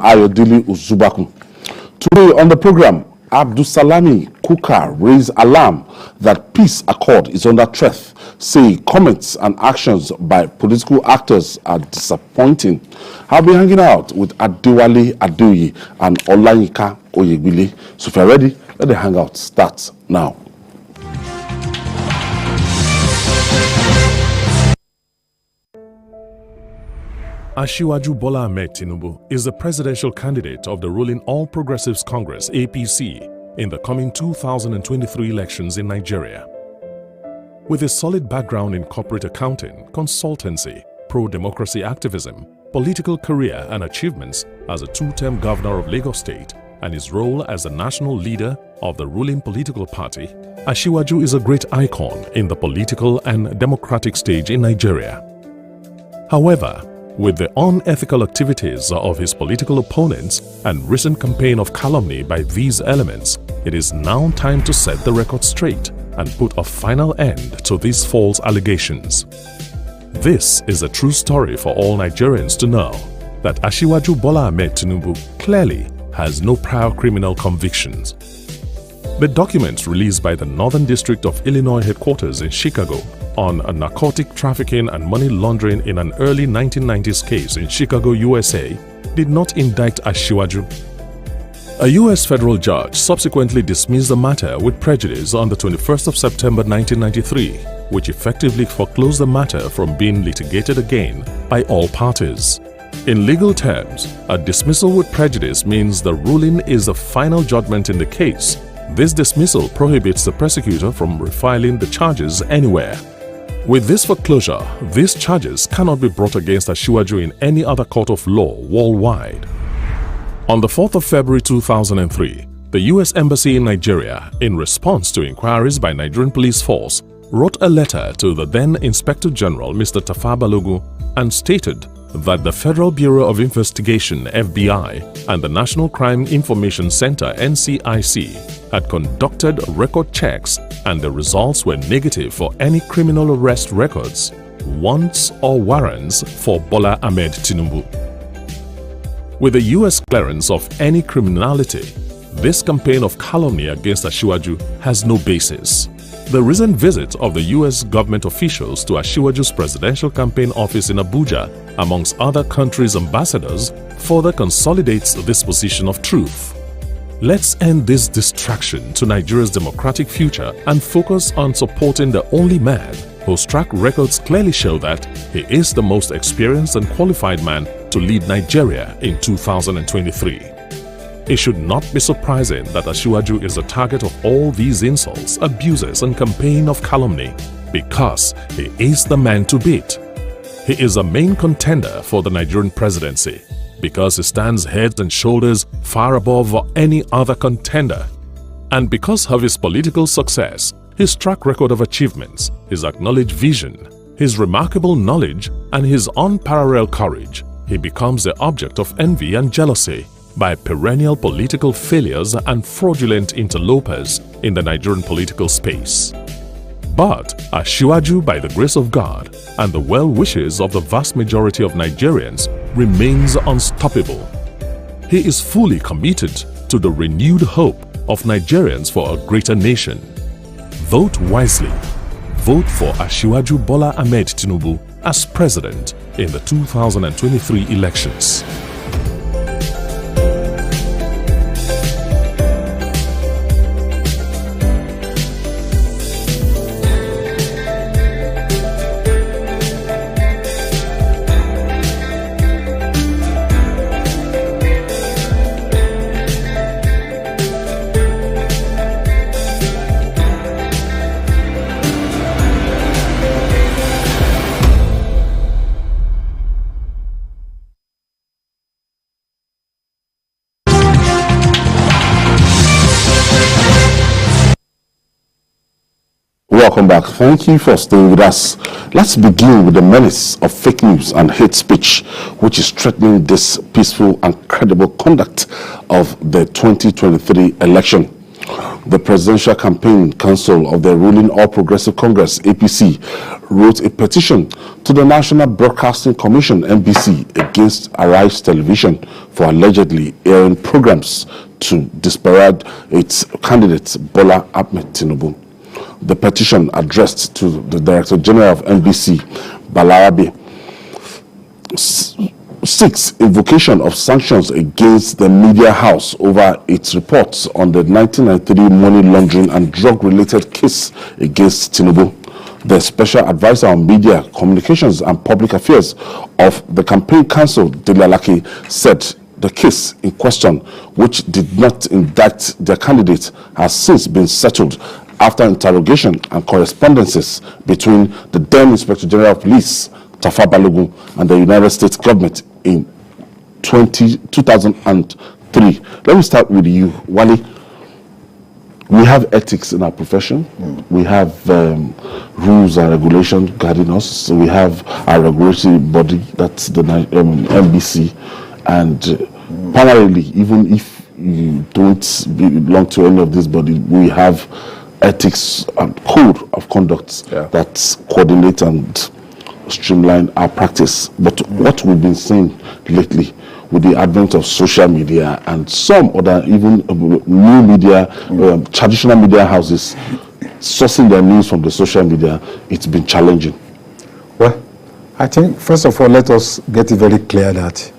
Ayodele Uzubaku. Today on the program, Abdusalami Kuka raised alarm that peace accord is under threat, say comments and actions by political actors are disappointing. I'll be hanging out with Adewale Adeoye and Olayinka Oyegbile. So if you're ready, let the hangout start now. Asiwaju Bola Ahmed Tinubu is the presidential candidate of the ruling All Progressives Congress APC in the coming 2023 elections in Nigeria. With a solid background in corporate accounting, consultancy, pro-democracy activism, political career and achievements as a two-term governor of Lagos State and his role as the national leader of the ruling political party, Asiwaju is a great icon in the political and democratic stage in Nigeria. However, with the unethical activities of his political opponents and recent campaign of calumny by these elements, it is now time to set the record straight and put a final end to these false allegations. This is a true story for all Nigerians to know that Asiwaju Bola Ahmed Tinubu clearly has no prior criminal convictions. The documents released by the Northern District of Illinois headquarters in Chicago on a narcotic trafficking and money laundering in an early 1990s case in Chicago, USA, did not indict Asiwaju. A U.S. federal judge subsequently dismissed the matter with prejudice on the 21st of September 1993, which effectively foreclosed the matter from being litigated again by all parties. In legal terms, a dismissal with prejudice means the ruling is the final judgment in the case. This dismissal prohibits the prosecutor from refiling the charges anywhere. With this foreclosure, these charges cannot be brought against Asiwaju in any other court of law worldwide. On the 4th of February 2003, the U.S. Embassy in Nigeria, in response to inquiries by Nigerian Police Force, wrote a letter to the then Inspector General Mr. Tafa Balogun and stated that the Federal Bureau of Investigation (FBI) and the National Crime Information Center (NCIC) had conducted record checks and the results were negative for any criminal arrest records, warrants or warrants for Bola Ahmed Tinubu. With the U.S. clearance of any criminality, this campaign of calumny against Asiwaju has no basis. The recent visit of the U.S. government officials to Asiwaju's presidential campaign office in Abuja, amongst other countries' ambassadors, further consolidates this position of truth. Let's end this distraction to Nigeria's democratic future and focus on supporting the only man whose track records clearly show that he is the most experienced and qualified man to lead Nigeria in 2023. It should not be surprising that Asiwaju is the target of all these insults, abuses and campaign of calumny because he is the man to beat. He is a main contender for the Nigerian presidency because he stands head and shoulders far above any other contender. And because of his political success, his track record of achievements, his acknowledged vision, his remarkable knowledge and his unparalleled courage, he becomes the object of envy and jealousy by perennial political failures and fraudulent interlopers in the Nigerian political space. But Asiwaju, by the grace of God and the well wishes of the vast majority of Nigerians, remains unstoppable. He is fully committed to the renewed hope of Nigerians for a greater nation. Vote wisely. Vote for Asiwaju Bola Ahmed Tinubu as president in the 2023 elections. Welcome back. Thank you for staying with us. Let's begin with the menace of fake news and hate speech, which is threatening this peaceful and credible conduct of the 2023 election. The Presidential Campaign Council of the ruling All Progressive Congress, APC, wrote a petition to the National Broadcasting Commission, NBC, against Arise Television for allegedly airing programs to disparage its candidate, Bola Ahmed Tinubu. The petition addressed to the Director General of NBC, Balarabe, seeks invocation of sanctions against the media house over its reports on the 1993 money laundering and drug-related case against Tinubu. The Special Advisor on Media, Communications and Public Affairs of the Campaign Council, Delalaki, said the case in question, which did not indict their candidate, has since been settled after interrogation and correspondences between the then Inspector General of Police, Tafa Balogun, and the United States government in 2003. Let me start with you, Wale. We have ethics in our profession. We have rules and regulations guiding us. So we have our regulatory body, that's the NBC, and primarily, even if you don't belong to any of this body, we have ethics and code of conduct that coordinate and streamline our practice. But what we've been seeing lately with the advent of social media and some other even new media, traditional media houses sourcing their news from the social media, it's been challenging. Well, I think first of all, let us get it very clear that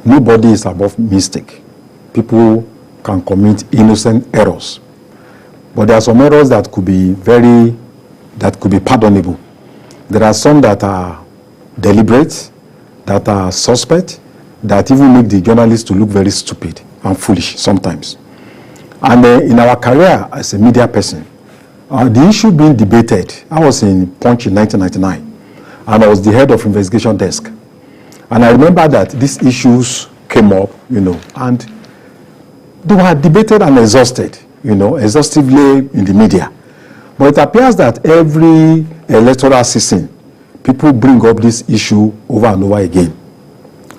nobody is above mistake. People can commit innocent errors, but there are some errors that could be pardonable. There are some that are deliberate, that are suspect, that even make the journalists to look very stupid and foolish sometimes. And in our career as a media person, the issue being debated, I was in Punch in 1999, and I was the head of investigation desk. And I remember that these issues came up, and they were debated and exhausted, exhaustively in the media. But it appears that every electoral season, people bring up this issue over and over again.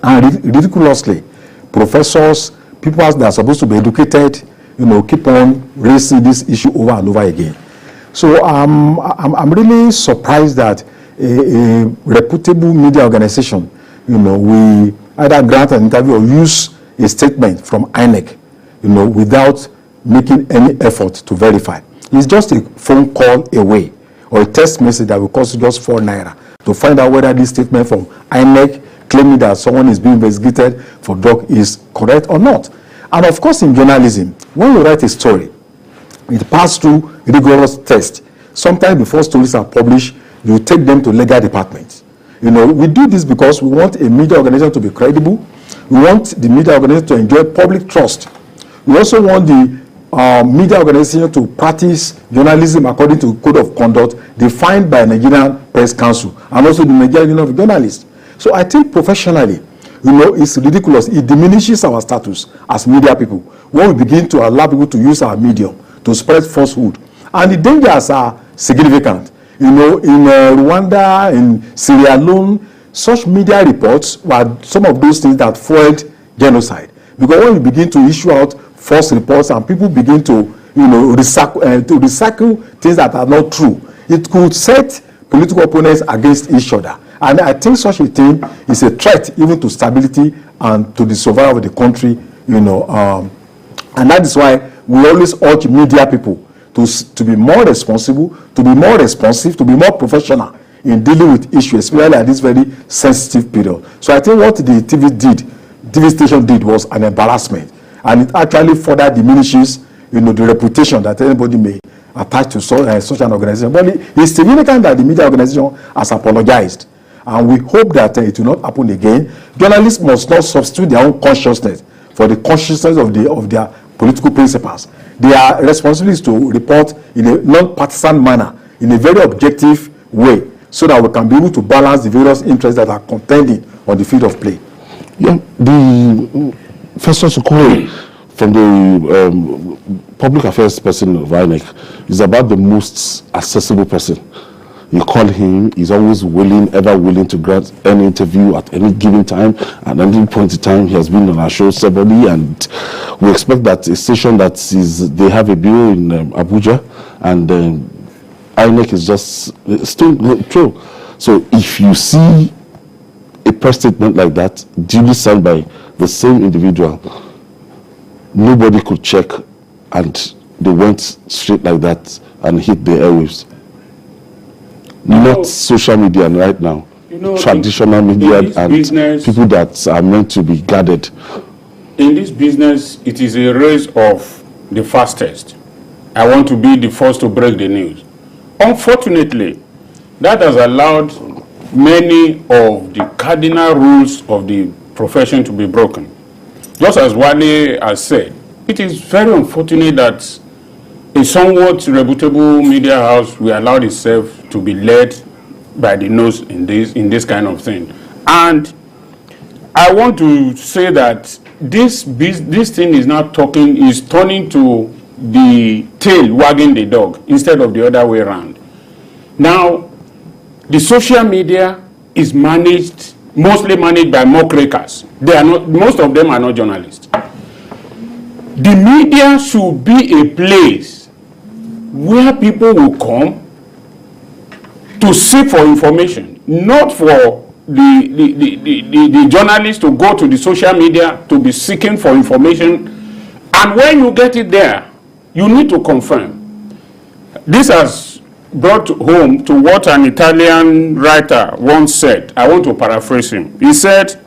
And ridiculously, professors, people that are supposed to be educated, keep on raising this issue over and over again. So I'm really surprised that a reputable media organization, we either grant an interview or use a statement from INEC, without making any effort to verify. It's just a phone call away or a text message that will cost you just 4 naira to find out whether this statement from INEC claiming that someone is being investigated for drug is correct or not. And of course, in journalism, when you write a story, it passes through rigorous tests. Sometimes before stories are published, you take them to legal departments. We do this because we want a media organization to be credible. We want the media organization to enjoy public trust. We also want the media organization to practice journalism according to code of conduct defined by Nigerian Press Council and also the Nigerian Union of Journalists. So I think professionally, it's ridiculous. It diminishes our status as media people when we begin to allow people to use our medium to spread falsehood. And the dangers are significant. In Rwanda, in Sierra Leone, such media reports were some of those things that fueled genocide. Because when we begin to issue out false reports and people begin to, recycle things that are not true, it could set political opponents against each other. And I think such a thing is a threat even to stability and to the survival of the country, and that is why we always urge media people to be more responsible, to be more responsive, to be more professional in dealing with issues, especially at this very sensitive period. So I think what the TV station did was an embarrassment, and it actually further diminishes, the reputation that anybody may attach to such an organization. But it's significant that the media organization has apologized, and we hope that it will not happen again. Journalists must not substitute their own consciousness for the consciousness of their political principles. Their responsibility is to report in a non-partisan manner, in a very objective way, so that we can be able to balance the various interests that are contending on the field of play. Yeah, the Professor Sukoye from the public affairs person of INEC is about the most accessible person. You call him, he's always willing, ever willing to grant any interview at any given time. At any point in time, he has been on our show separately, and we expect that a station that they have a bureau in Abuja, and INEC is just still true. So if you see a press statement like that, duly signed by the same individual, nobody could check, and they went straight like that and hit the airwaves. Not social media right now, traditional media and business, people that are meant to be guarded. In this business, it is a race of the fastest. I want to be the first to break the news. Unfortunately, that has allowed many of the cardinal rules of the profession to be broken. Just as Wale has said, it is very unfortunate that a somewhat reputable media house will allow itself to be led by the nose in this kind of thing. And I want to say that this thing is turning to the tail wagging the dog instead of the other way around. Now, the social media is mostly managed by muckrakers. Most of them are not journalists. The media should be a place where people will come to seek for information, not for the journalists to go to the social media to be seeking for information. And when you get it there, you need to confirm. This has brought home to what an Italian writer once said. I want to paraphrase him. He said,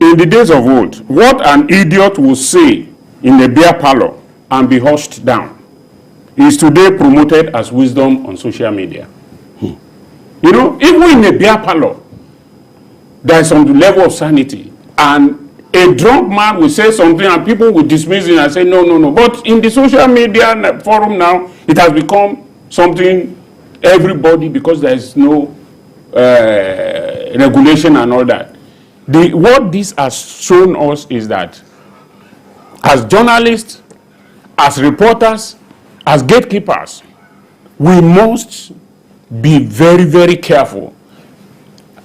in the days of old, what an idiot will say in a beer parlor and be hushed down is today promoted as wisdom on social media. You know, even in a beer parlor, there is some level of sanity. And a drunk man will say something and people will dismiss it and say, no, no, no. But in the social media forum now, it has become something everybody, because there is no regulation and all that. What this has shown us is that as journalists, as reporters, as gatekeepers, we must be very, very careful.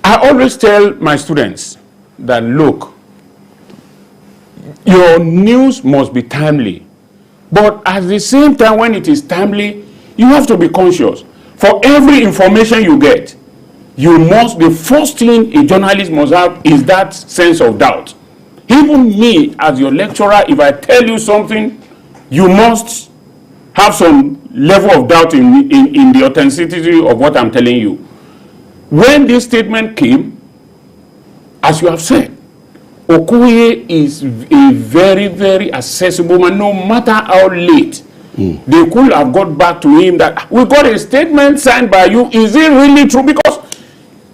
I always tell my students that, look, your news must be timely. But at the same time, when it is timely, you have to be conscious. For every information you get, the first thing a journalist must have is that sense of doubt. Even me, as your lecturer, if I tell you something, you must have some level of doubt in the authenticity of what I'm telling you. When this statement came, as you have said, Okoye is a very, very accessible man, no matter how late. They could have got back to him that we got a statement signed by you. Is it really true? Because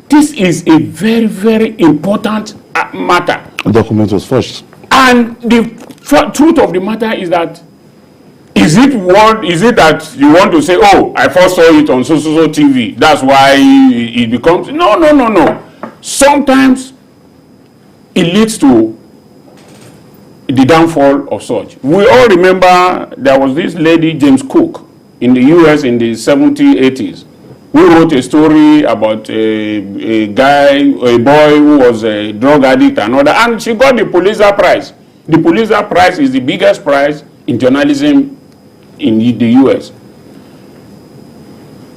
this is a very, very important matter. The document was forged. And the truth of the matter is that is it that you want to say, oh, I first saw it on so TV, that's why it becomes... No. Sometimes it leads to the downfall of such. We all remember there was this lady, James Cook, in the US in the 70s, 80s, who wrote a story about a boy who was a drug addict and all that, and she got the Pulitzer Prize. The Pulitzer Prize is the biggest prize in journalism in the US.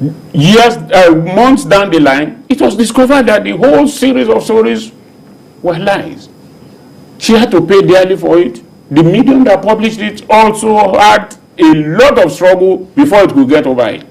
Months down the line, it was discovered that the whole series of stories were lies. She had to pay dearly for it. The medium that published it also had a lot of struggle before it could get over it.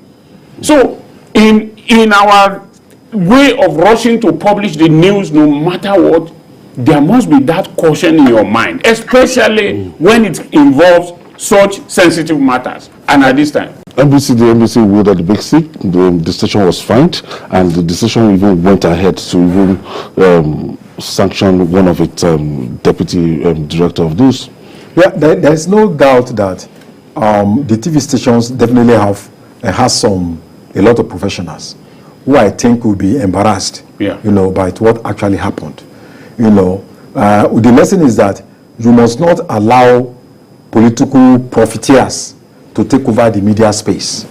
So, in our way of rushing to publish the news, no matter what, there must be that caution in your mind, especially when it involves such sensitive matters. And at this time, the NBC ruled that the decision was fined, and the decision even went ahead to even sanction one of its deputy director of news. Yeah, there is no doubt that the TV stations definitely has a lot of professionals who I think will be embarrassed, by what actually happened. The lesson is that you must not allow political profiteers to take over the media space.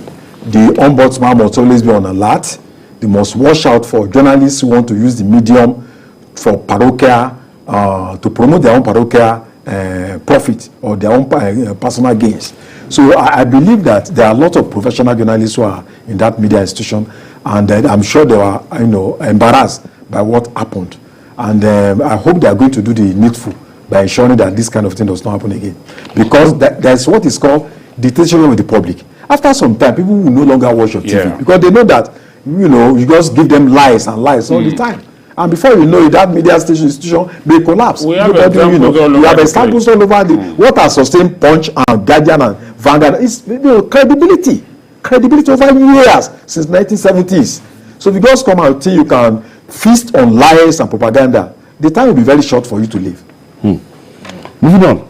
the ombudsman must always be on alert. They must watch out for journalists who want to use the medium for parochial, to promote their own parochial profit or their own personal gains. So I believe that there are a lot of professional journalists who are in that media institution, and I'm sure they are, embarrassed by what happened. And I hope they are going to do the needful by ensuring that this kind of thing does not happen again. Because that's what is called dictatorship with the public. After some time, people will no longer watch your TV because they know that, you just give them lies and lies all the time. And before you know it, that media institution may collapse. We have examples all over the what has sustained Punch and Guardian and Vanguard is credibility. Credibility over years since 1970s. So if you just come out till you can feast on lies and propaganda, the time will be very short for you to live. Moving on.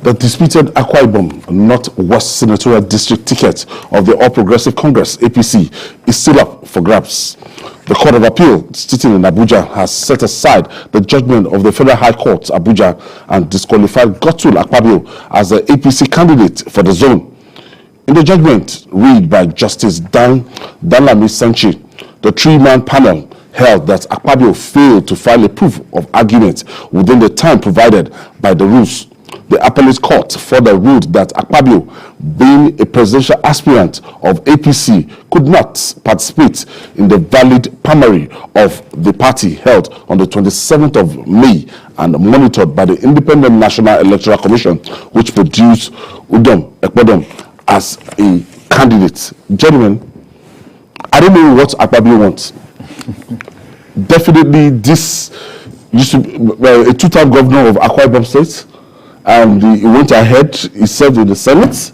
The disputed Akwa Ibom North-West Senatorial District ticket of the All Progressive Congress, APC, is still up for grabs. The Court of Appeal, sitting in Abuja, has set aside the judgment of the Federal High Court, Abuja, and disqualified Gotul Akpabio as the APC candidate for the zone. In the judgment, read by Justice Danlami Sanchi, the three-man panel held that Akpabio failed to file a proof of argument within the time provided by the rules. The appellate court further ruled that Akpabio, being a presidential aspirant of APC, could not participate in the valid primary of the party held on the 27th of May and monitored by the Independent National Electoral Commission, which produced Ekpoudom as a candidate. Gentlemen, I don't know what Akpabio wants. Definitely, this used to be a two-time governor of Akwa Ibom State. And he went ahead, he served in the Senate,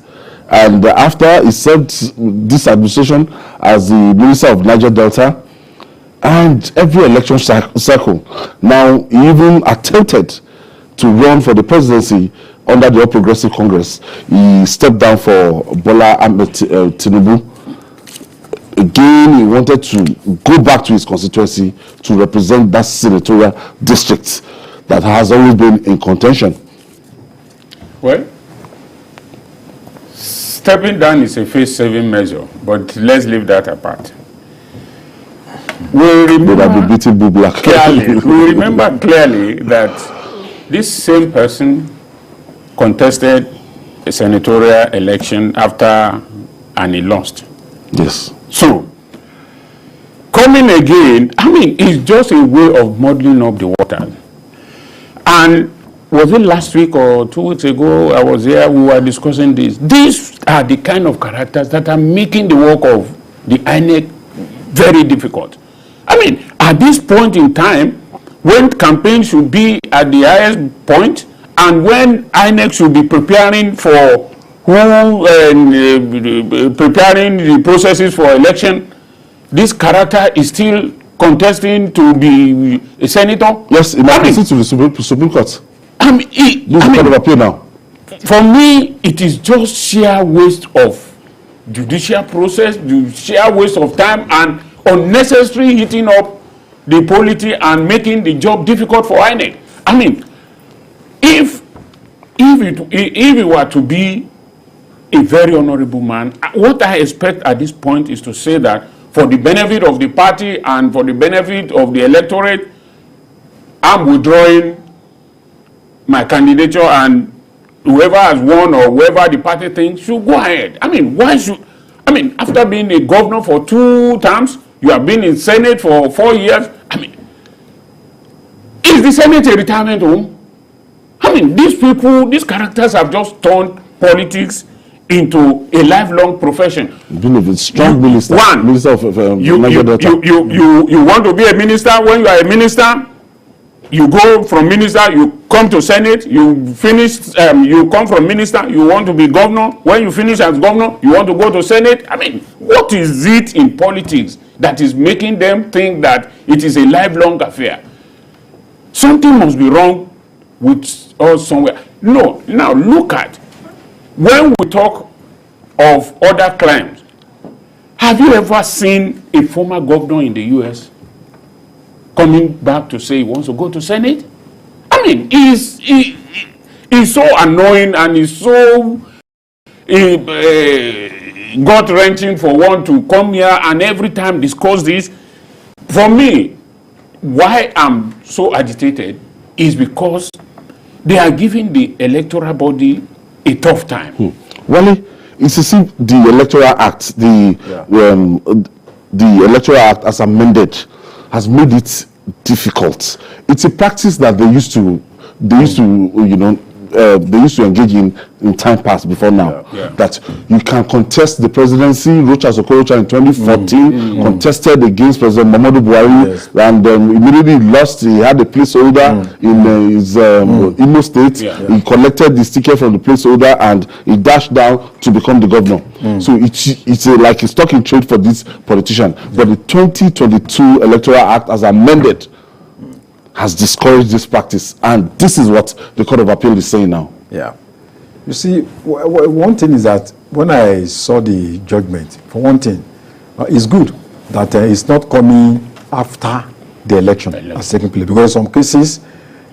and after he served this administration as the Minister of Niger Delta, and every election cycle. Now, he even attempted to run for the presidency under the All Progressive Congress. He stepped down for Bola Ahmed Tinubu. Again, he wanted to go back to his constituency to represent that senatorial district that has always been in contention. Well, stepping down is a face-saving measure, but let's leave that apart. We remember clearly that this same person contested a senatorial election after and he lost. Yes. So, coming again, it's just a way of muddling up the water. And was it last week or 2 weeks ago I was here, we were discussing this. These are the kind of characters that are making the work of the INEC very difficult. At this point in time, when campaign should be at the highest point, and when INEC should be preparing for preparing the processes for election, this character is still contesting to be a senator. Yes, it might proceed to the Supreme Court. Court of Appeal now. For me, it is just sheer waste of judicial process, sheer waste of time, and unnecessary heating up the polity and making the job difficult for INEC. If it were to be a very honorable man, what I expect at this point is to say that for the benefit of the party and for the benefit of the electorate, I'm withdrawing my candidature, and whoever has won or whoever the party thinks should go ahead. Why should, after being a governor for 2 terms, you have been in Senate for 4 years. Is the Senate a retirement home? These people, these characters have just turned politics into a lifelong profession. Being a strong minister. Minister of you want to be a minister. When you are a minister, you go from minister, you come to Senate, you finish, you come from minister, you want to be governor. When you finish as governor, you want to go to Senate. What is it in politics that is making them think that it is a lifelong affair? Something must be wrong with us somewhere. No, now look at, when we talk of other crimes, have you ever seen a former governor in the U.S. coming back to say he wants to go to Senate? He's so annoying and he's so gut-wrenching for one to come here and every time discuss this. For me, why I'm so agitated is because they are giving the electoral body a tough time. Well, it's as if the Electoral Act, the Electoral Act as amended, has made it difficult. It's a practice that they used to engage in time past before now. That you can contest the presidency. Rocha Sokorocha in 2014 contested against President Muhammadu Buhari, and immediately lost. He had a placeholder in his Imo State. He collected the ticket from the placeholder and he dashed down to become the governor. So it's like a stock in trade for this politician. But the 2022 Electoral Act as amended has discouraged this practice, and this is what the Court of Appeal is saying now. Yeah. You see, one thing is that when I saw the judgment, for one thing, it's good that it's not coming after the election has taken place, because in some cases,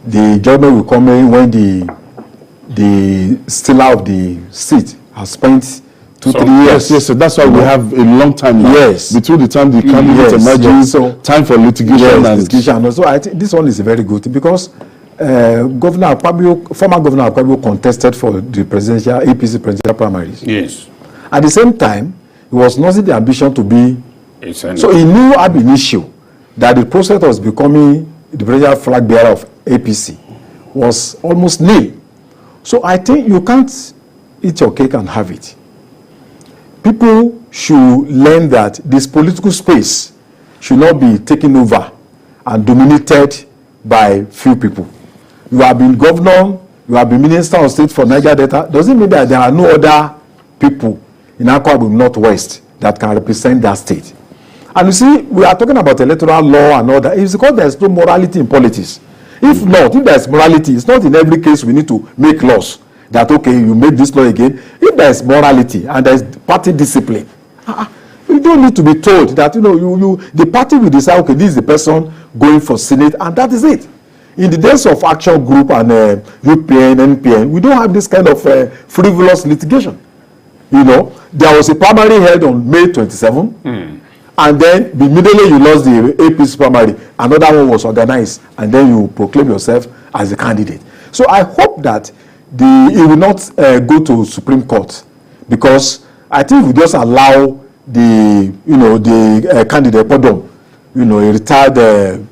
the judgment will come in when the stealer of the seat has spent 2-3 years. Yes, so that's why we have a long time now. Yes. Between the time the candidate emerges, so time for litigation. And also, I think this one is very good because former Governor Akpabio contested for the APC presidential primaries. Yes. At the same time, he was not the ambition to be a senator. So he knew ab initio that the process was becoming the presidential flag bearer of APC was almost nil. So I think you can't eat your cake and have it. People should learn that this political space should not be taken over and dominated by few people. You have been governor, you have been minister of state for Niger Delta. Doesn't mean that there are no other people in Akwa Ibom North-West that can represent that state. And you see, we are talking about electoral law and all that. It's because there's no morality in politics. If not, if there's morality, it's not in every case we need to make laws that, okay, you make this law again. If there's morality and there's party discipline, you don't need to be told that, the party will decide, okay, this is the person going for Senate, and that is it. In the days of Action Group and UPN, NPN, we don't have this kind of frivolous litigation. There was a primary held on May 27, and then immediately you lost the APC primary. Another one was organized, and then you proclaim yourself as a candidate. So I hope that it will not go to Supreme Court, because I think we just allow the candidate Ekpoudom, a retired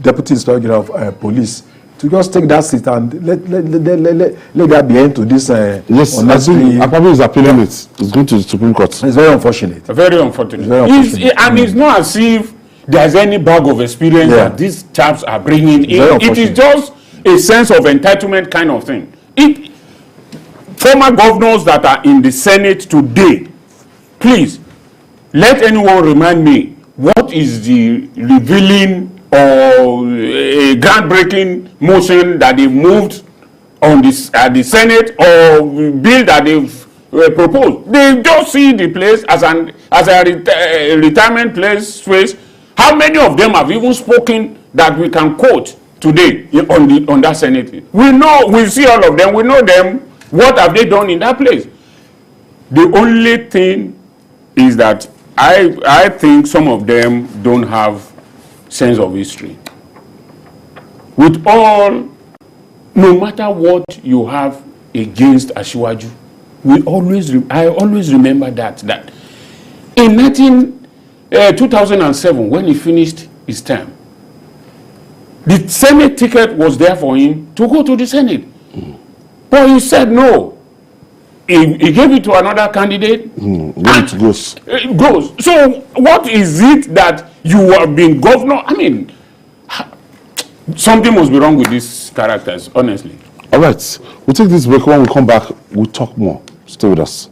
deputy inspector general of police, to just take that seat and let that be end to this. Yes, Akpabio is appealing it. It's going to the Supreme Court. It's very unfortunate. Very unfortunate. And it's not as if there's any bag of experience that these chaps are bringing in. It is just a sense of entitlement kind of thing. Former governors that are in the Senate today, please, let anyone remind me, what is the revealing or a groundbreaking motion that they moved on at the Senate, or bill that they've proposed? They just see the place as a retirement place. How many of them have even spoken that we can quote today on that Senate? We see all of them, we know them. What have they done in that place? The only thing is that I think some of them don't have sense of history. With all, no matter what you have against Asiwaju, I always remember that in 2007, when he finished his term, the Senate ticket was there for him to go to the Senate. But he said no. He gave it to another candidate. It goes. So what is it that you have been governor? I mean, something must be wrong with these characters, honestly. All right. We'll take this break. When we come back, we'll talk more. Stay with us.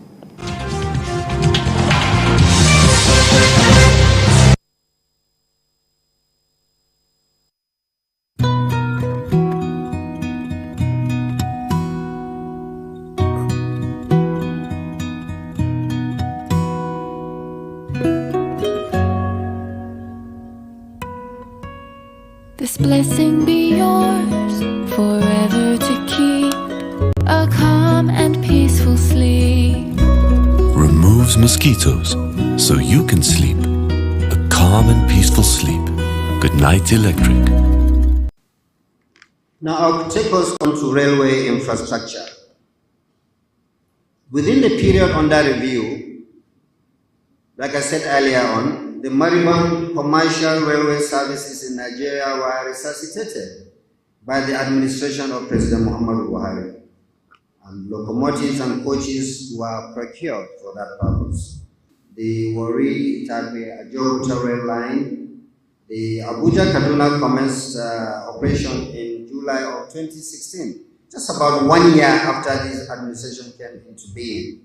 This blessing be yours forever to keep a calm and peaceful sleep. Removes mosquitoes, so you can sleep. A calm and peaceful sleep. Good night, Electric. Now I'll take us on to railway infrastructure. Within the period under review, like I said earlier on, the moribund commercial railway services in Nigeria were resuscitated by the administration of President Muhammadu Buhari, and locomotives and coaches were procured for that purpose. The Warri-Itabie-Ajo rail line, the Abuja-Kaduna commenced operation in July of 2016, just about 1 year after this administration came into being.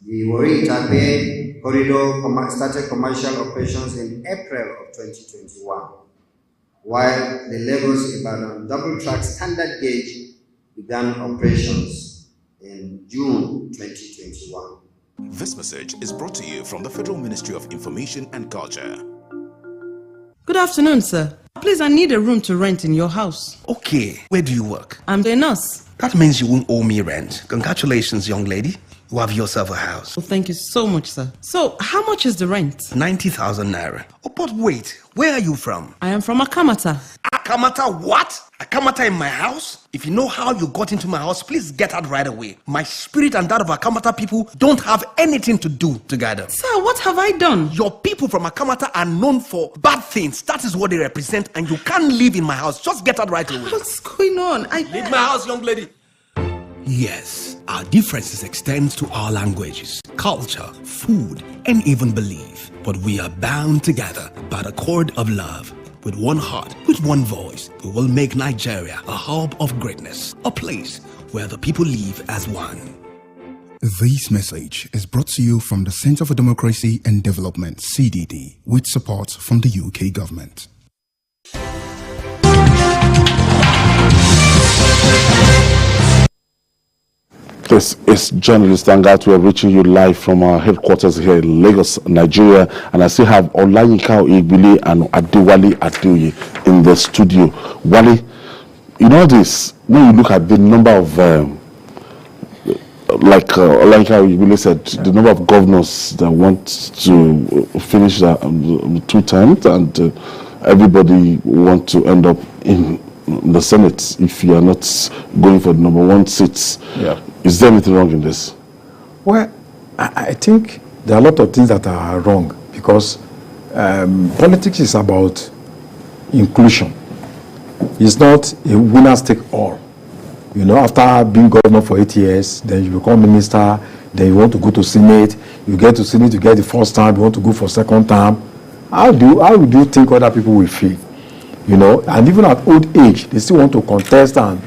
The Warri-Itabie corridor started commercial operations in April of 2021, while the Lagos-Ibadan double-track standard gauge began operations in June 2021. This message is brought to you from the Federal Ministry of Information and Culture. Good afternoon, sir. Please, I need a room to rent in your house. Okay, where do you work? I'm a nurse. That means you won't owe me rent. Congratulations, young lady. You have yourself a house. Well, thank you so much, sir. So, how much is the rent? 90,000 naira. Oh, but wait, where are you from? I am from Akamata. Akamata what? Akamata in my house? If you know how you got into my house, please get out right away. My spirit and that of Akamata people don't have anything to do together. Sir, what have I done? Your people from Akamata are known for bad things. That is what they represent, and you can't live in my house. Just get out right away. What's going on? Leave my house, young lady. Yes, our differences extend to our languages, culture, food, and even belief. But we are bound together by the cord of love. With one heart, with one voice, we will make Nigeria a hub of greatness, a place where the people live as one. This message is brought to you from the Center for Democracy and Development, CDD, with support from the UK government. This is journalist Hangout. We are reaching you live from our headquarters here in Lagos, Nigeria. And I still have Olayinka Igbile and Adewale Adeoye in the studio. Wale, in all this, when you look at the number of, like Olayinka Igbile said, the number of governors that want to finish 2 terms, and everybody want to end up in the Senate if you are not going for the number 1 seats. Yeah. Is there anything wrong in this? Well, I think there are a lot of things that are wrong because politics is about inclusion. It's not a winner's take all. You know, after being governor for 8 years, then you become minister, then you want to go to Senate, you get to Senate, you get the first term, you want to go for second term. How do you think other people will feel? You know, and even at old age, they still want to contest. And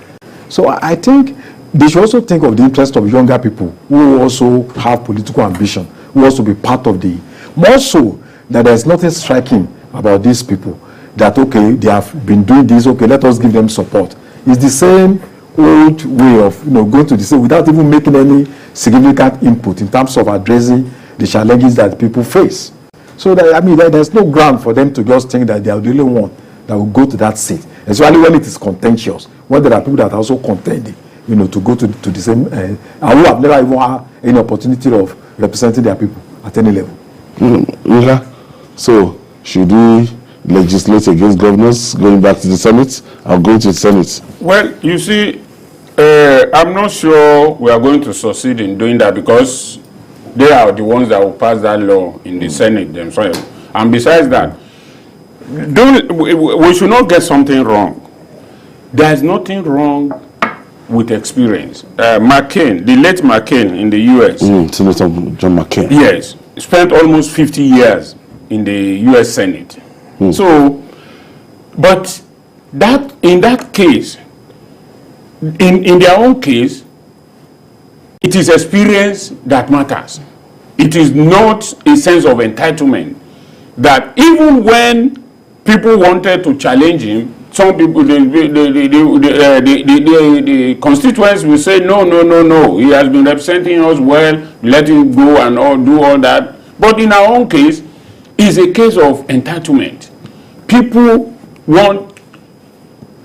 so I think they should also think of the interest of younger people who also have political ambition, who also be part of the, more so that there's nothing striking about these people, that okay, they have been doing this, okay, let us give them support. It's the same old way of, you know, going to the same without even making any significant input in terms of addressing the challenges that people face. So that, I mean, there's no ground for them to just think that they are the only one that will go to that seat, especially when it is contentious, when there are people that are also contending, you know, to go to the same, and who have never even had any opportunity of representing their people at any level. Yeah. So, should we legislate against governors going back to the Senate or going to the Senate? Well, you see, I'm not sure we are going to succeed in doing that because they are the ones that will pass that law in the Senate themselves. And besides that, we should not get something wrong. There is nothing wrong with experience. McCain, the late McCain in the U.S. Senator John McCain. Yes, spent almost 50 years in the U.S. Senate. So, but that in that case, in their own case, it is experience that matters. It is not a sense of entitlement that even when people wanted to challenge him, some people, the constituents will say, no, he has been representing us well, let him go and do all that. But in our own case, it's a case of entitlement. People want,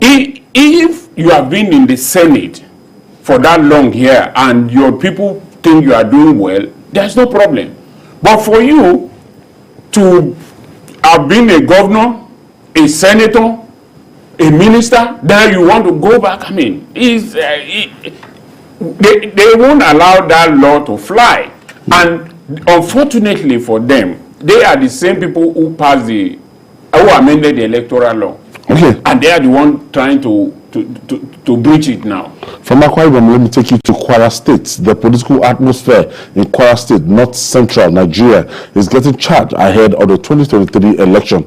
if you have been in the Senate for that long here and your people think you are doing well, there's no problem. But for you to have been a governor, a senator, a minister, then you want to go back. I mean, they won't allow that law to fly. And unfortunately for them, they are the same people who who amended the electoral law. Okay. And they are the one trying to breach it now. From Akwa Ibom, let me take you to Kwara State. The political atmosphere in Kwara State, north central Nigeria, is getting charged ahead of the 2023 election.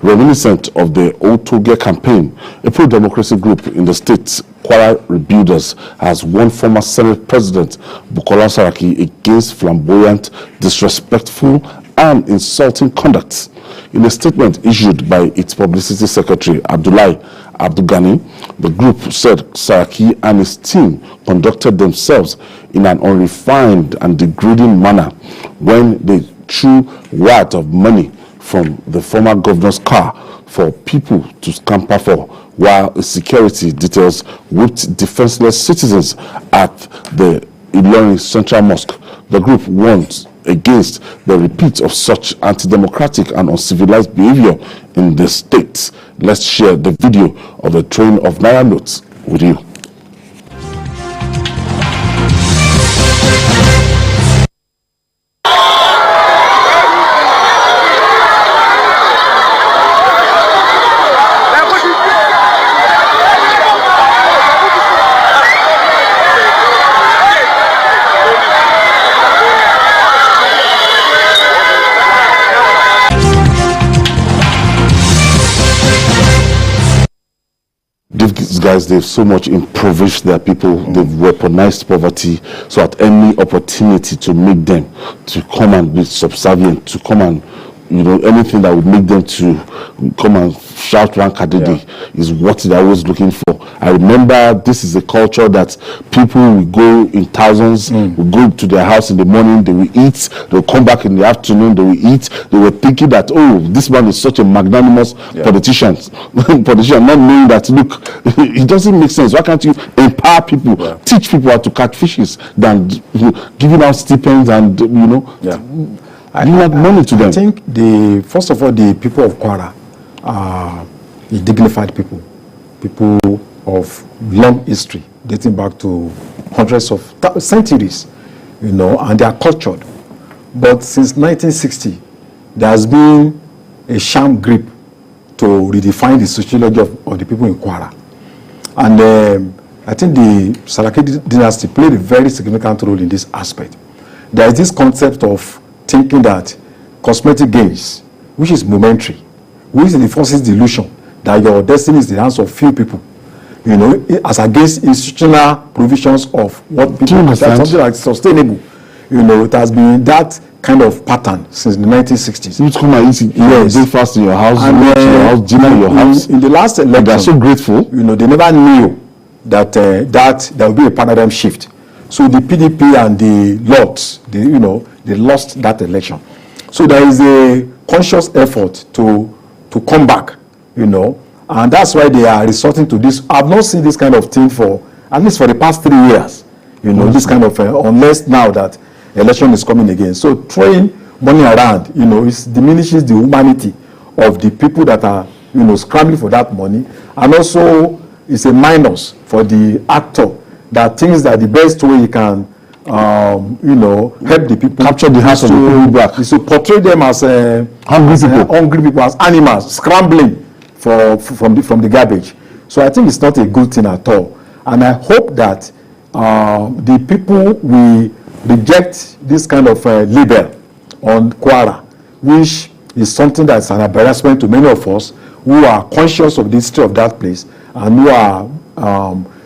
Reminiscent of the Otoge campaign, a pro-democracy group in the state, Kwara Rebuilders, has warned former Senate President Bukola Saraki against flamboyant, disrespectful, and insulting conduct. In a statement issued by its publicity secretary, Abdullahi Abdugani, the group said Saraki and his team conducted themselves in an unrefined and degrading manner when they threw wads of money from the former governor's car for people to scamper for, while security details whipped defenseless citizens at the Ilorin Central Mosque. The group warns against the repeat of such anti-democratic and uncivilized behavior in the state. Let's share the video of the train of Naira notes with you. These guys, they've so much impoverished their people, they've weaponized poverty, so at any opportunity to make them to come and be subservient, to come and, anything that would make them to come and shout one kadidi is what they're always looking for. I remember this is a culture that people will go in thousands, will go to their house in the morning, they will eat, they'll come back in the afternoon, they will eat. They were thinking that, oh, this man is such a magnanimous politician, not knowing that, look, it doesn't make sense. Why can't you empower people, teach people how to catch fishes than giving out stipends and, giving out money to them? I think, first of all, the people of Kwara are dignified people of long history, dating back to hundreds of centuries, and they are cultured. But since 1960, there has been a sham grip to redefine the sociology of the people in Kwara. And I think the Saraki dynasty played a very significant role in this aspect. There is this concept of thinking that cosmetic gains, which is momentary, which enforces the illusion that your destiny is the hands of few people, as against institutional provisions of what people, that's something like sustainable. It has been that kind of pattern since the 1960s. You come and eat breakfast in your house, dinner in your house. In the last election, they are so grateful. They never knew that that there will be a paradigm shift. So the PDP and the Lords, they lost that election. So there is a conscious effort to come back, and that's why they are resorting to this. I've not seen this kind of thing for at least for the past 3 years. This kind of unless now that election is coming again. So throwing money around, it diminishes the humanity of the people that are, scrambling for that money, and also it's a minus for the actor that thinks that the best way he can, help the people, capture the hearts of the people back, is to portray them as hungry people, as animals scrambling from the garbage. So I think it's not a good thing at all, and I hope that the people will reject this kind of label on Kwara, which is something that's an embarrassment to many of us who are conscious of the history of that place and who are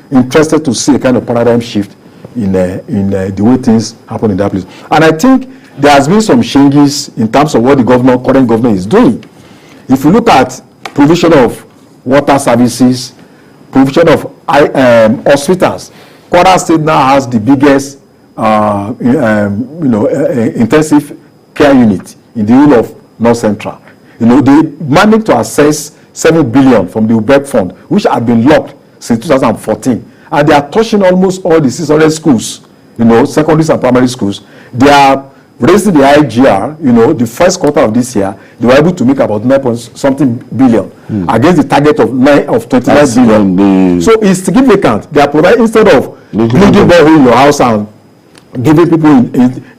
interested to see a kind of paradigm shift in the way things happen in that place. And I think there has been some changes in terms of what the current government is doing. If you look at provision of water services, provision of hospitals, Kwara State now has the biggest intensive care unit in the whole of North Central. They managed to access 7 billion from the UBEC fund, which had been locked since 2014, and they are touching almost all the 600 schools, secondaries and primary schools. They are raising the IGR, you know, the first quarter of this year, they were able to make about 9-something billion against the target of 29 billion. So it's significant. They are providing, instead of building borehole in your house and giving people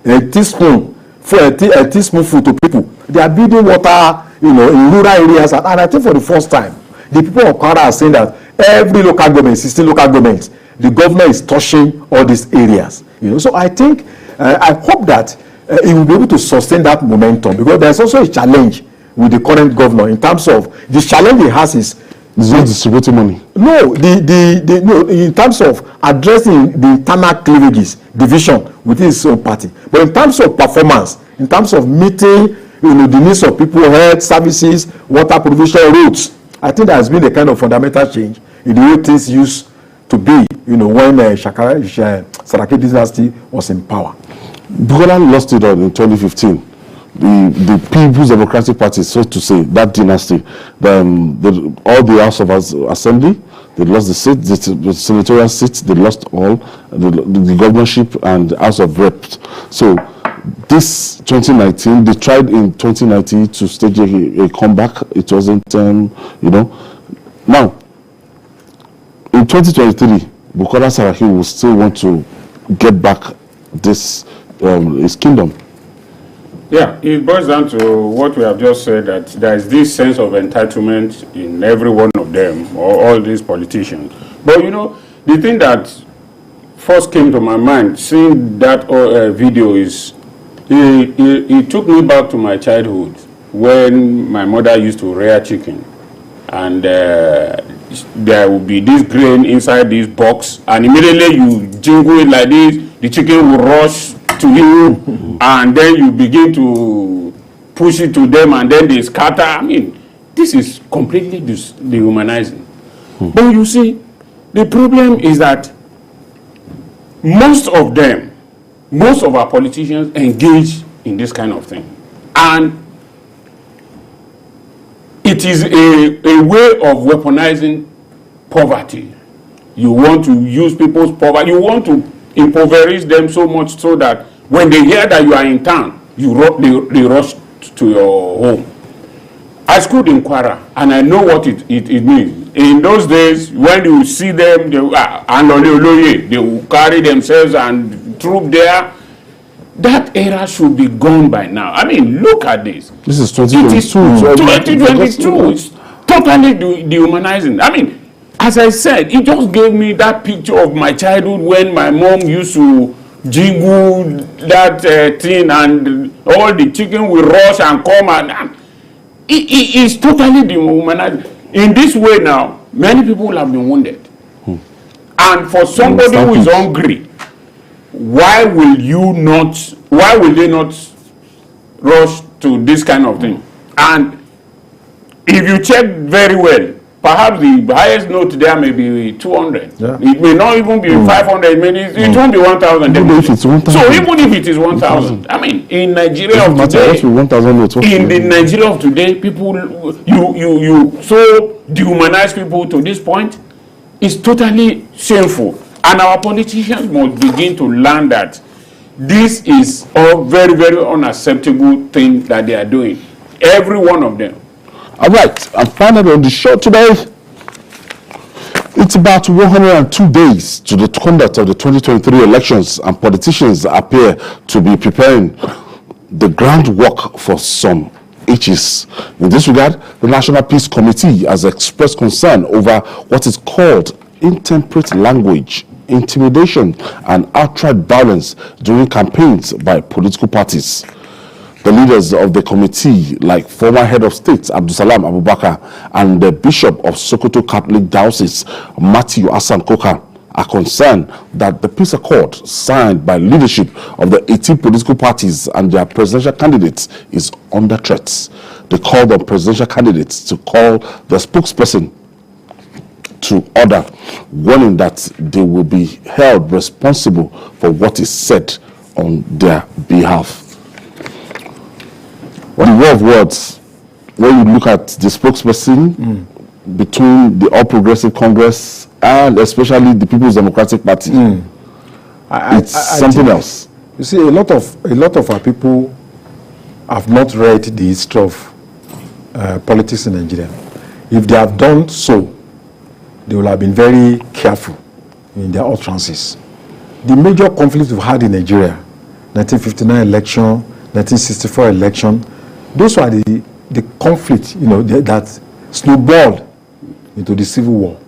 a teaspoon food to people, they are building water, you know, in rural areas. And I think for the first time, the people of Kwara are saying that every local government, 16 local governments, the government is touching all these areas. You know, so I think, I hope that he will be able to sustain that momentum, because there's also a challenge with the current governor in terms of the challenge he has is not distributing money. No, no, in terms of addressing the internal cleavages, division within his own party, but in terms of performance, in terms of meeting, you know, the needs of people, health services, water provision, roads, I think there has been a kind of fundamental change in the way things used to be, you know, when Saraki dynasty was in power. Buhari lost it all in 2015. The People's Democratic Party, so to say, that dynasty, all the House of Assembly, they lost the seat, the Senatorial seats, they lost all, the governorship and the House of Reps. So this 2019, they tried in 2019 to stage a comeback. It wasn't, you know. Now, in 2023, Bukola Saraki will still want to get back this his kingdom. Yeah, it boils down to what we have just said, that there is this sense of entitlement in every one of them, or all these politicians. But you know, the thing that first came to my mind seeing that video is, it took me back to my childhood when my mother used to rear chicken, and there would be this grain inside this box, and immediately you jingle it like this, the chicken will rush to you, and then you begin to push it to them, and then they scatter. I mean, this is completely dehumanizing. But you see, the problem is that most of them, most of our politicians engage in this kind of thing, and it is a way of weaponizing poverty. You want to use people's poverty, you want to impoverish them so much so that when they hear that you are in town, they rush to your home. I schooled in Kwara, and I know what it means. In those days, when you see them, they will carry themselves and troop there. That era should be gone by now. I mean, look at this. This is 2022. 2022. It's totally dehumanizing. I mean, as I said, it just gave me that picture of my childhood when my mom used to jingle that thing, and all the chicken will rush and come, and it's totally dehumanizing. In this way now, many people have been wounded. And for somebody who is hungry, why will they not rush to this kind of thing? And if you check very well, perhaps the highest note there may be 200. Yeah. It may not even be 500. It won't be 1,000. So even if it is 1,000, I mean, in Nigeria of today, in the Nigeria of today, people, you so dehumanize people to this point, it's totally shameful. And our politicians must begin to learn that this is a very, very unacceptable thing that they are doing. Every one of them. All right, and finally on the show today, it's about 102 days to the conduct of the 2023 elections, and politicians appear to be preparing the groundwork for some itches. In this regard, the National Peace Committee has expressed concern over what is called intemperate language, intimidation, and outright violence during campaigns by political parties. The leaders of the committee, like former head of state Abdusalam Abubakar and the Bishop of Sokoto Catholic Diocese Matthew Hassan Koka, are concerned that the peace accord signed by leadership of the 18 political parties and their presidential candidates is under threat. They called on presidential candidates to call the spokesperson to order, warning that they will be held responsible for what is said on their behalf. The war of words, when you look at the spokesperson between the All Progressive Congress and especially the People's Democratic Party, it's something else. You see, a lot of our people have not read the history of politics in Nigeria. If they have done so, they will have been very careful in their utterances. The major conflicts we've had in Nigeria, 1959 election, 1964 election, those were the conflict, that snowballed into the civil war.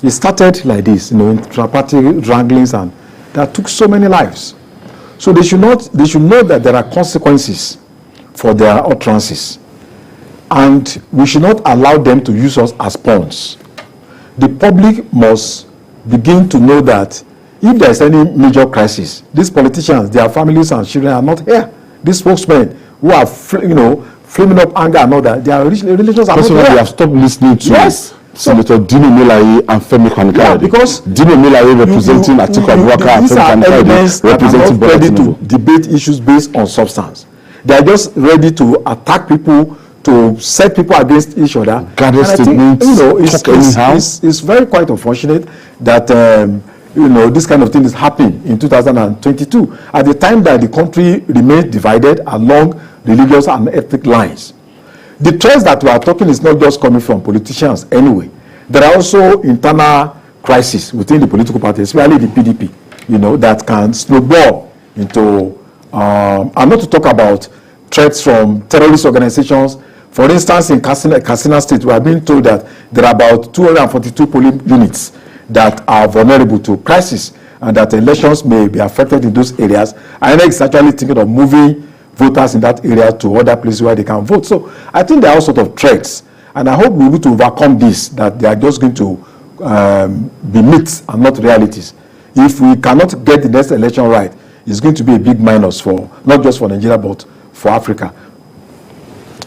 It started like this, intra-party wranglings, and that took so many lives. So they should know that there are consequences for their utterances, and we should not allow them to use us as pawns. The public must begin to know that if there is any major crisis, these politicians, their families and children are not here. These spokesmen who are, flaming up anger and all that, their religions are not here. They have stopped listening to Senator Dino Melaye and Femi Kanikade. Yeah, because Dino Melaye representing Atiku Abubakar and Femi Kanikade representing Bola Tinubu. Ready to debate issues based on substance. They are just ready to attack people, to set people against each other. Guarded statements, it's very quite unfortunate that this kind of thing is happening in 2022 at the time that the country remains divided along religious and ethnic lines. The threats that we are talking is not just coming from politicians anyway. There are also internal crises within the political parties, especially the PDP, that can snowball into, and not to talk about threats from terrorist organizations. For instance, in Katsina State, we are being told that there are about 242 polling units that are vulnerable to crisis and that elections may be affected in those areas. And INEC is actually thinking of moving voters in that area to other places where they can vote. So I think there are all sorts of threats, and I hope we'll be able to overcome this, that they are just going to be myths and not realities. If we cannot get the next election right, it's going to be a big minus for not just for Nigeria but for Africa.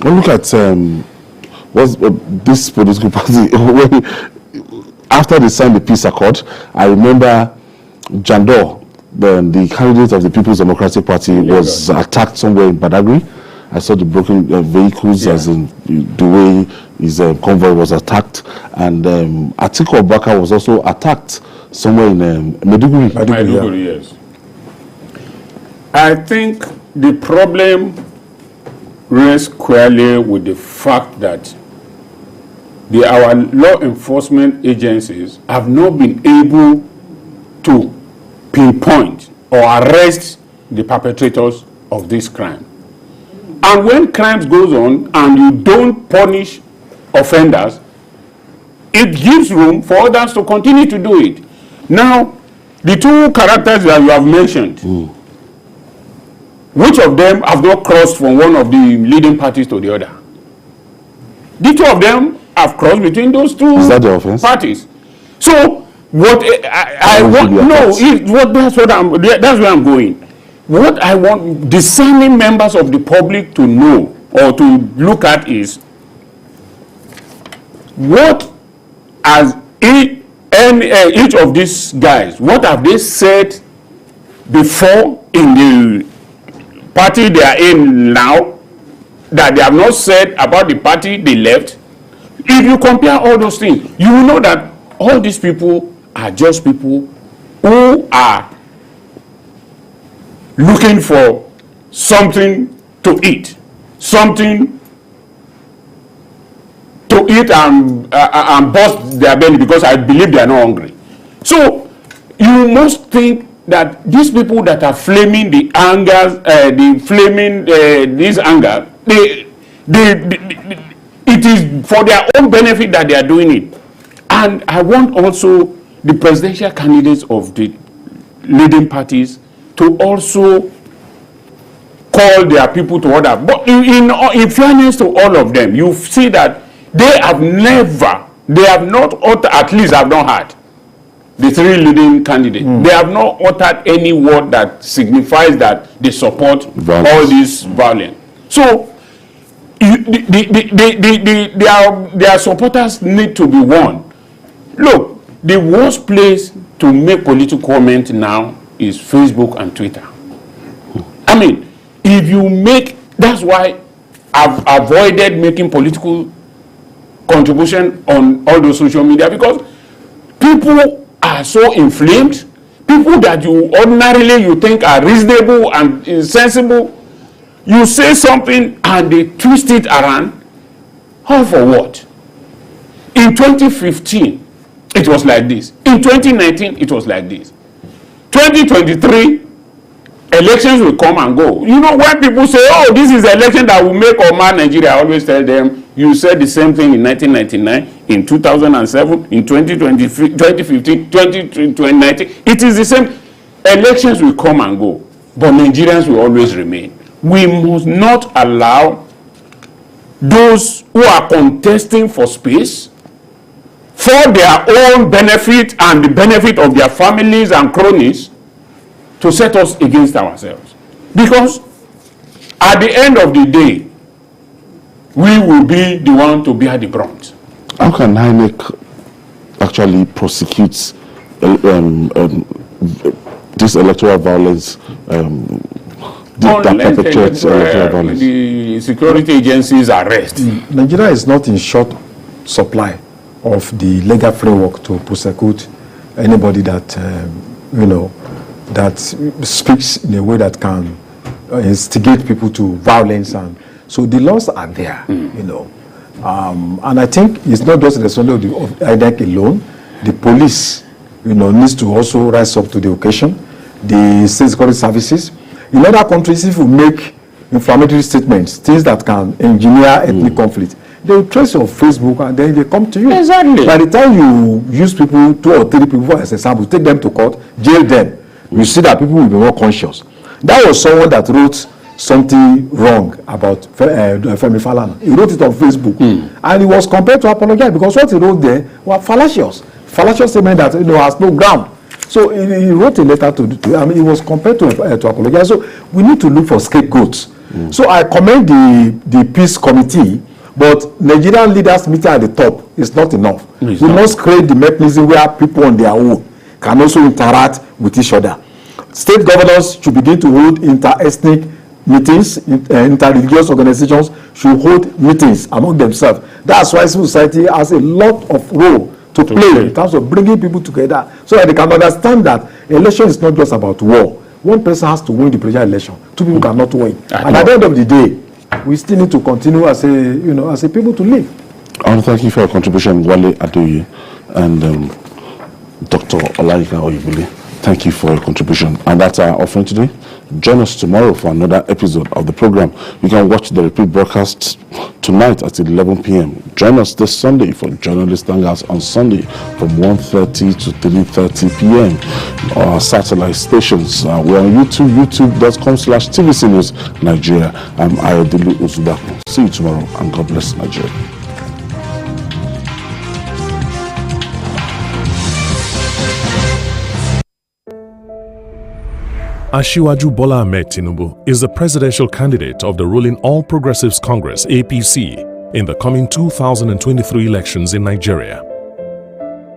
Well, look at this political party. After they signed the peace accord, I remember Jandor, the candidate of the People's Democratic Party, was attacked somewhere in Badagry. I saw the broken vehicles, as in the way his convoy was attacked. And Atiku Abubakar was also attacked somewhere in Maiduguri. Maiduguri, yes. I think the problem rests squarely with the fact that our law enforcement agencies have not been able to pinpoint or arrest the perpetrators of this crime. And when crimes goes on and you don't punish offenders, it gives room for others to continue to do it. Now, the two characters that you have mentioned, which of them have not crossed from one of the leading parties to the other? The two of them have crossed between those two parties. So what I want, that's where I'm going. What I want discerning members of the public to know or to look at is what has each of these guys, what have they said before in the party they are in now that they have not said about the party they left? If you compare all those things, you will know that all these people are just people who are looking for something to eat, something to eat and bust their belly, because I believe they are not hungry. So you must think that these people that are flaming the anger, this anger, it is for their own benefit that they are doing it. And I want also the presidential candidates of the leading parties to also call their people to order. But in fairness to all of them, you see that they have not uttered, at least I've not heard, the three leading candidates, they have not uttered any word that signifies that they support all this violence. So their supporters need to be warned. Look, the worst place to make political comment now is Facebook and Twitter. I mean, if you make, that's why I've avoided making political contribution on all those social media, because people are so inflamed, people that you ordinarily think are reasonable and sensible, you say something and they twist it around. All for what? In 2015, it was like this. In 2019, it was like this. 2023, elections will come and go. You know, when people say, oh, this is the election that will make or mar Nigeria, I always tell them, you said the same thing in 1999, in 2007, in 2015, 2019. It is the same. Elections will come and go, but Nigerians will always remain. We must not allow those who are contesting for space for their own benefit and the benefit of their families and cronies to set us against ourselves. Because at the end of the day, we will be the one to bear the brunt. How can INEC actually prosecute this electoral violence, that perpetuates electoral violence? The security agencies arrest. Nigeria is not in short supply of the legal framework to prosecute anybody that that speaks in a way that can instigate people to violence, and so the laws are there, and I think it's not just the responsibility of INEC alone. The police, needs to also rise up to the occasion. The state security services. In other countries, if you make inflammatory statements, things that can engineer ethnic conflict, they will trace your Facebook and then they come to you. Exactly. By the time you use people, 2 or 3 people as example, take them to court, jail them, you see that people will be more conscious. That was someone that wrote something wrong about Femi Falana. He wrote it on Facebook, and he was compelled to apologize because what he wrote there were fallacious statement that has no ground. So he wrote a letter he was compelled to apologize. So we need to look for scapegoats. So I commend the peace committee, but Nigerian leaders meeting at the top is not enough. We must create the mechanism where people on their own can also interact with each other. State governors should begin to hold inter-ethnic meetings, inter-religious organizations should hold meetings among themselves. That's why civil society has a lot of role to play in terms of bringing people together so that they can understand that election is not just about war. One person has to win the presidential election. 2 people cannot win. And at the end of the day, we still need to continue as a people to live. I want to thank you for your contribution, Wale Adoye and Dr. Olaika Oyibule. Thank you for your contribution. And that's our offering today. Join us tomorrow for another episode of the program. You can watch the repeat broadcast tonight at 11 p.m. Join us this Sunday for Journalist Hangouts on Sunday from 1:30 to 3:30 p.m. Our satellite stations. We're on YouTube, youtube.com/TVC News Nigeria. I'm Ayodele Uzudaku. See you tomorrow, and God bless Nigeria. Asiwaju Bola Ahmed Tinubu is the presidential candidate of the ruling All Progressives Congress (APC) in the coming 2023 elections in Nigeria.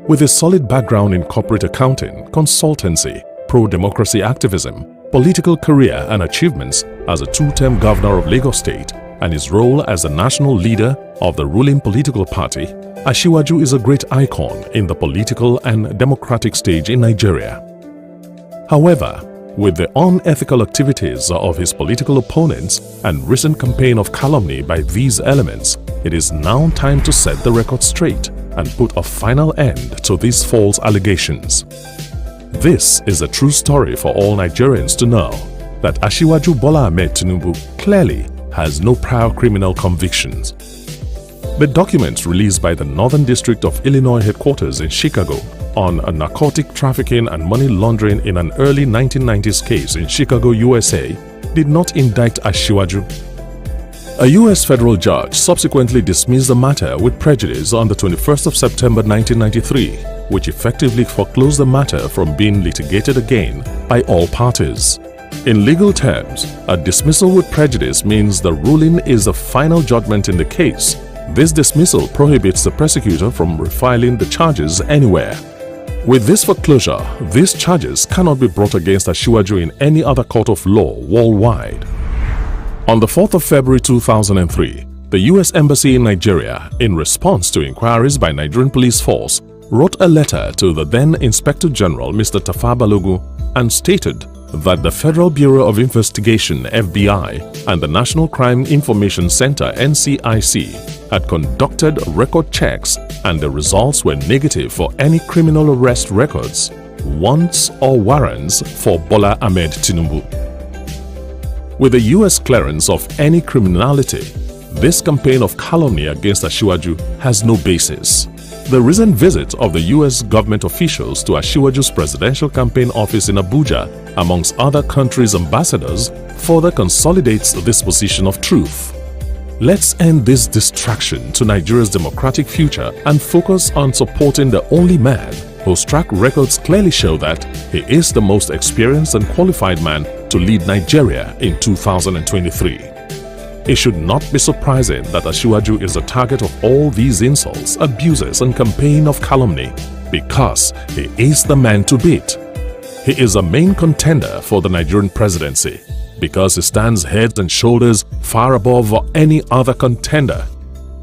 With a solid background in corporate accounting, consultancy, pro-democracy activism, political career and achievements as a 2-term governor of Lagos State and his role as the national leader of the ruling political party, Asiwaju is a great icon in the political and democratic stage in Nigeria. However, with the unethical activities of his political opponents and recent campaign of calumny by these elements, it is now time to set the record straight and put a final end to these false allegations. This is a true story for all Nigerians to know that Asiwaju Bola Ahmed Tinubu clearly has no prior criminal convictions. The documents released by the Northern District of Illinois headquarters in Chicago on a narcotic trafficking and money laundering in an early 1990s case in Chicago, USA, did not indict Asiwaju. A U.S. federal judge subsequently dismissed the matter with prejudice on the 21st of September 1993, which effectively foreclosed the matter from being litigated again by all parties. In legal terms, a dismissal with prejudice means the ruling is the final judgment in the case. This dismissal prohibits the prosecutor from refiling the charges anywhere. With this foreclosure, these charges cannot be brought against Asiwaju in any other court of law worldwide. On the 4th of February 2003, the U.S. Embassy in Nigeria, in response to inquiries by Nigerian police force, wrote a letter to the then Inspector General Mr. Tafa Balogun and stated that the Federal Bureau of Investigation (FBI) and the National Crime Information Center (NCIC) had conducted record checks and the results were negative for any criminal arrest records, warrants or warrants for Bola Ahmed Tinubu. With the U.S. clearance of any criminality, this campaign of calumny against Asiwaju has no basis. The recent visit of the U.S. government officials to Asiwaju's presidential campaign office in Abuja, amongst other countries' ambassadors, further consolidates this position of truth. Let's end this distraction to Nigeria's democratic future and focus on supporting the only man whose track records clearly show that he is the most experienced and qualified man to lead Nigeria in 2023. It should not be surprising that Asiwaju is the target of all these insults, abuses and campaign of calumny because he is the man to beat. He is a main contender for the Nigerian presidency because he stands head and shoulders far above any other contender.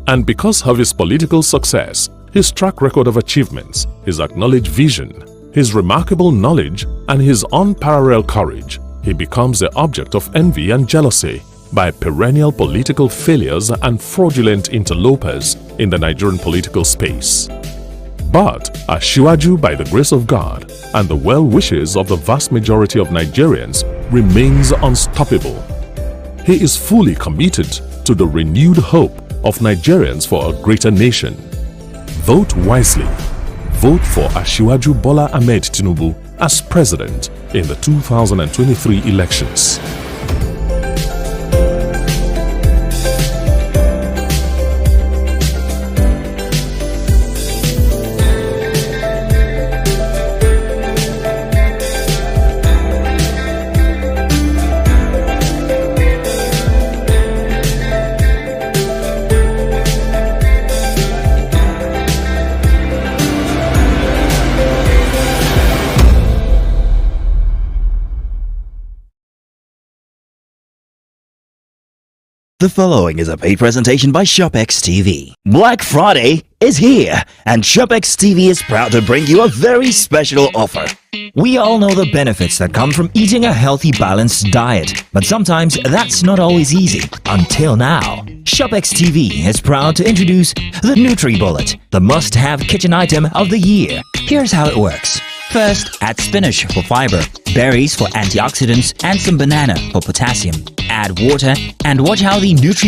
And because of his political success, his track record of achievements, his acknowledged vision, his remarkable knowledge and his unparalleled courage, he becomes the object of envy and jealousy by perennial political failures and fraudulent interlopers in the Nigerian political space. But Asiwaju, by the grace of God and the well wishes of the vast majority of Nigerians, remains unstoppable. He is fully committed to the renewed hope of Nigerians for a greater nation. Vote wisely. Vote for Asiwaju Bola Ahmed Tinubu as president in the 2023 elections. The following is a paid presentation by ShopX TV. Black Friday is here, and ShopX TV is proud to bring you a very special offer. We all know the benefits that come from eating a healthy, balanced diet, but sometimes that's not always easy. Until now, ShopX TV is proud to introduce the NutriBullet, the must-have kitchen item of the year. Here's how it works. First, add spinach for fiber, berries for antioxidants, and some banana for potassium. Add water and watch how the NutriBullet